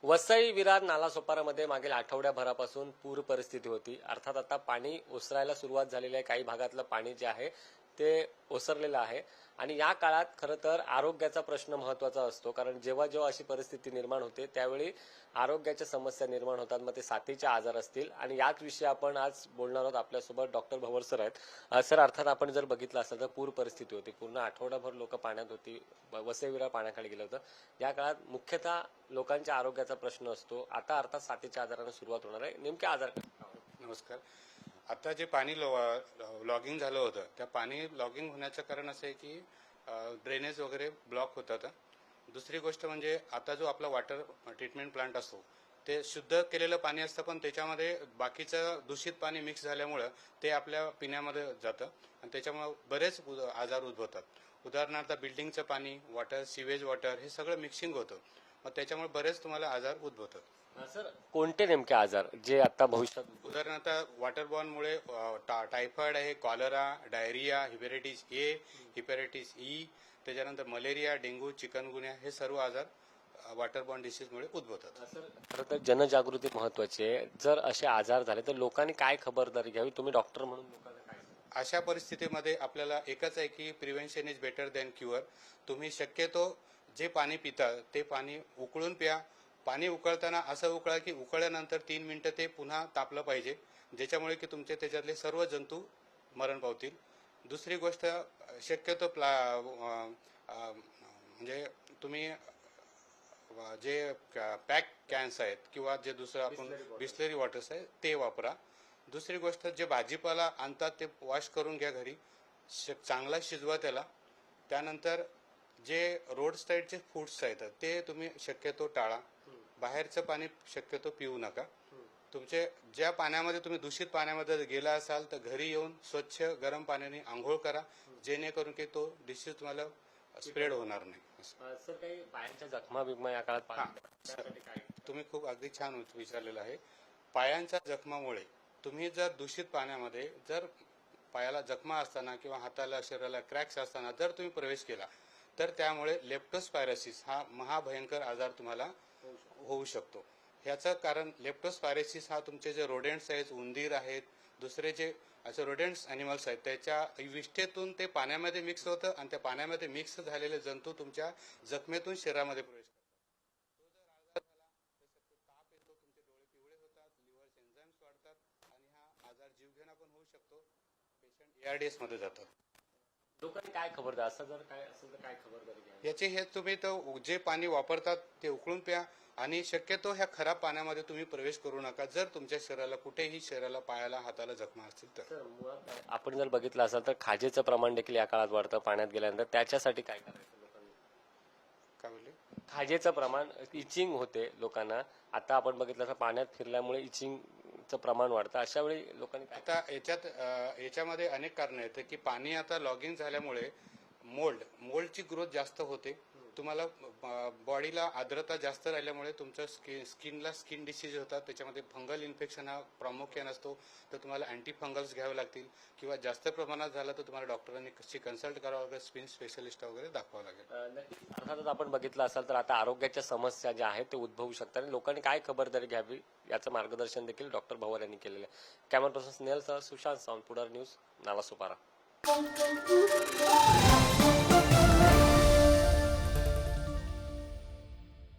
वसई विरार नालासोपारामध्ये मागील आठवड्याभरापासून पूर परिस्थिती होती. अर्थात आता पाणी ओसरायला सुरुवात झालेली आहे. काही भागातलं पाणी जे आहे ते ओसरलेलं आहे आणि या काळात खरं तर आरोग्याचा प्रश्न महत्त्वाचा असतो. कारण जेव्हा जेव्हा अशी परिस्थिती निर्माण होते त्यावेळी आरोग्याच्या समस्या निर्माण होतात. मग ते साथीचे आजार असतील आणि याच विषयी आपण आज बोलणार आहोत. आपल्यासोबत डॉक्टर भवर सर आहेत. सर, अर्थात आपण जर बघितलं असेल तर पूर परिस्थिती होती. पूर्ण आठवडाभर लोक पाण्यात होती. वसई विरार पाण्याखाली गेलं होतं. या काळात मुख्यतः लोकांच्या आरोग्याचा प्रश्न असतो. आता अर्थात साथीच्या आजारांना सुरुवात होणार आहे. नेमके आजार काय? नमस्कार. आता जे पाणी लॉगिंग झालं होतं, त्या पाणी लॉगिंग होण्याचं कारण असं आहे की ड्रेनेज वगैरे ब्लॉक होतात. दुसरी गोष्ट म्हणजे आता जो आपला वॉटर ट्रीटमेंट प्लांट असतो ते शुद्ध केलेलं पाणी असतं, पण त्याच्यामध्ये बाकीचं दूषित पाणी मिक्स झाल्यामुळं ते आपल्या पिण्यामध्ये जातं आणि त्याच्यामुळे बरेच आजार उद्भवतात. उदाहरणार्थ बिल्डिंगचं पाणी, वॉटर, सिवेज वॉटर हे सगळं मिक्सिंग होतं, मग त्याच्यामुळे बरेच तुम्हाला आजार उद्भवतात. सर, कोणते नेमके आजार जे आता भविष्यात? उदाहरणार्थ वॉटरबॉर्नमुळे टायफॉइड आहे, कॉलरा, डायरिया, हिपॅटायटिस ए, हिपॅटायटिस ई, त्याच्यानंतर मलेरिया, डेंग्यू, चिकनगुन्या हे सर्व आजार वॉटरबॉर्न डिसीजमुळे उद्भवतात. सर, खरं तर जनजागृती महत्वाची आहे. जर असे आजार झाले तर लोकांनी काय खबरदारी घ्यावी? तुम्ही डॉक्टर म्हणून लोकांना काय सांगाल? अशा परिस्थितीमध्ये आपल्याला एकच आहे की prevention is better than cure. तुम्ही शक्यतो जे पाणी पिता ते पाणी उकळून प्या. पाणी उकळताना असं उकळा की उकळल्यानंतर 3 मिनिटं ते पुन्हा तापलं पाहिजे, ज्याच्यामुळे की तुमचे त्याच्यातले सर्व जंतू मरण पावतील. दुसरी गोष्ट, शक्यतो म्हणजे तुम्ही जे पॅक कॅन्स आहेत किंवा जे दुसरं आपण बिस्लरी वॉटर्स आहे ते वापरा. दुसरी गोष्ट, जे भाजीपाला आणतात ते वॉश करून घ्या घरी, चांगला शिजवा त्याला. त्यानंतर जे रोड साईडचे फूड्स आहेत ते तुम्ही शक्यतो टाळा. बाहेरचं पाणी शक्यतो पिऊ नका. तुमचे ज्या पाण्यामध्ये तुम्ही दूषित पाण्यामध्ये गेला असाल तर घरी येऊन स्वच्छ गरम पाण्याने आंघोळ करा, जेणेकरून की तो डिसीज तुम्हाला स्प्रेड होणार नाही. सर, काही पायांच्या जखमा बिगमा या काळात त्यासाठी काय? तुम्ही खूप अगदी छान विचारलेलं आहे. पायांच्या जखमामुळे तुम्ही जर दूषित पाण्यामध्ये जर पायाला जखमा असताना किंवा हाताला शरीराला क्रॅक्स असताना जर तुम्ही प्रवेश केला तर त्यामुळे लेप्टोस्पायरोसिस हा महाभयंकर आजार तुम्हाला होऊ शकतो. ह्याचं कारण लेप्टोस्पायरोसिस हा तुमचे जे रोडेंट्स आहेत, उंदीर आहेत, दुसरे जे असे रोडेंट्स अॅनिमल्स आहेत त्याच्या विष्ठेतून ते पाण्यामध्ये मिक्स होतं आणि त्या पाण्यामध्ये मिक्स झालेले जंतू तुमच्या जखमेतून शरीरामध्ये प्रवेश करतात. तो जर आजार झाला तर ताप येतो, तुमचे डोळे पिवळे होतात, लिव्हर एन्झाईम्स वाढतात आणि हा आजार जीवघेणा पण होऊ शकतो. पेशंट एआरडीएस मध्ये जातात. लोकांनी काय खबरदारी, असं जर काय असेल तर काय खबरदारी घ्यावी? याचे हे तुम्ही तर जे पाणी वापरतात ते उकळून प्या आणि शक्यतो ह्या खराब पाण्यामध्ये तुम्ही प्रवेश करू नका जर तुमच्या शरीराला कुठेही शरीराला पायाला हाताला जखमा असतील तर. सर, मुळात आपण जर बघितलं असेल तर खाजेचं प्रमाण देखील या काळात वाढतं पाण्यात गेल्यानंतर. त्याच्यासाठी काय करायचं लोकांनी? काय बोलले? खाजेचं प्रमाण, इचिंग होते लोकांना. आता आपण बघितलं तर पाण्यात फिरल्यामुळे इचिंगचं प्रमाण वाढतं. अशा वेळी लोकांनी काय? आता याच्यामध्ये अनेक कारण आहेत की पाणी आता लॉगिंग झाल्यामुळे मोल्डची ग्रोथ जास्त होते. तुम्हाला बॉडीला आर्द्रता जास्त राहिल्यामुळे तुमच्या स्किनला स्किन डिसीज होतात. त्याच्यामध्ये फंगल इन्फेक्शन हा प्रामुख्याने असतो, तर तुम्हाला अँटी फंगल्स घ्यावे लागतील किंवा जास्त प्रमाणात झालं तर तुम्हाला डॉक्टरांनी कशी कन्सल्ट करावं लागेल, स्किन स्पेशलिस्ट वगैरे दाखवावं लागेल. अर्थातच आपण बघितलं असेल तर आता आरोग्याच्या समस्या ज्या आहेत ते उद्भवू शकतात आणि लोकांनी काय खबरदारी घ्यावी याचं मार्गदर्शन देखील डॉक्टर भवर यांनी केलेलं आहे. कॅमेरा पर्सन स्नेहल सह सुशांत सावंत, पुढार न्यूज, नालासोपारा.